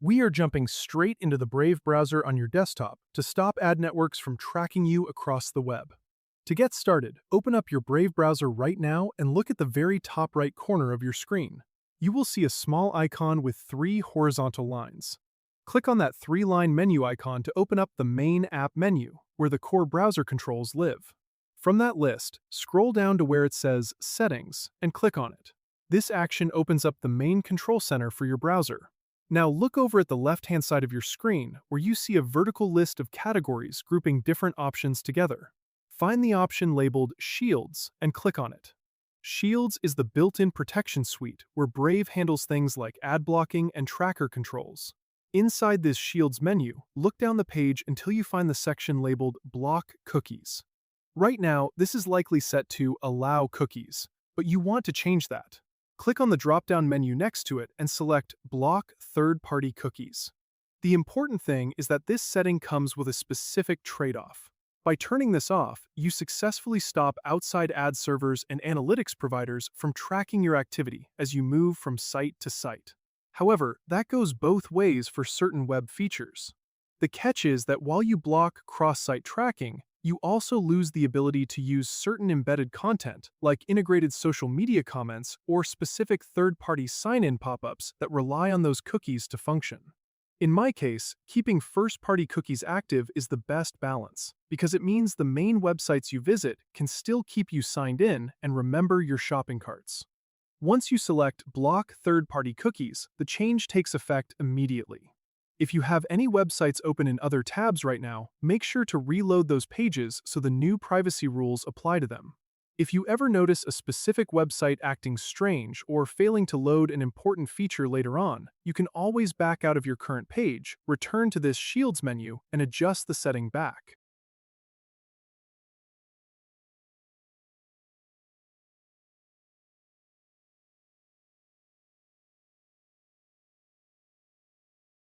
We are jumping straight into the Brave browser on your desktop to stop ad networks from tracking you across the web. To get started, open up your Brave browser right now and look at the very top right corner of your screen. You will see a small icon with three horizontal lines. Click on that three-line menu icon to open up the main app menu, where the core browser controls live. From that list, scroll down to where it says Settings and click on it. This action opens up the main control center for your browser. Now look over at the left-hand side of your screen where you see a vertical list of categories grouping different options together. Find the option labeled Shields and click on it. Shields is the built-in protection suite where Brave handles things like ad blocking and tracker controls. Inside this Shields menu, look down the page until you find the section labeled Block Cookies. Right now, this is likely set to Allow Cookies, but you want to change that. Click on the drop-down menu next to it and select Block Third-Party Cookies. The important thing is that this setting comes with a specific trade-off. By turning this off, you successfully stop outside ad servers and analytics providers from tracking your activity as you move from site to site. However, that goes both ways for certain web features. The catch is that while you block cross-site tracking, you also lose the ability to use certain embedded content, like integrated social media comments or specific third-party sign-in pop-ups that rely on those cookies to function. In my case, keeping first-party cookies active is the best balance, because it means the main websites you visit can still keep you signed in and remember your shopping carts. Once you select Block Third-Party Cookies, the change takes effect immediately. If you have any websites open in other tabs right now, make sure to reload those pages so the new privacy rules apply to them. If you ever notice a specific website acting strange or failing to load an important feature later on, you can always back out of your current page, return to this Shields menu, and adjust the setting back.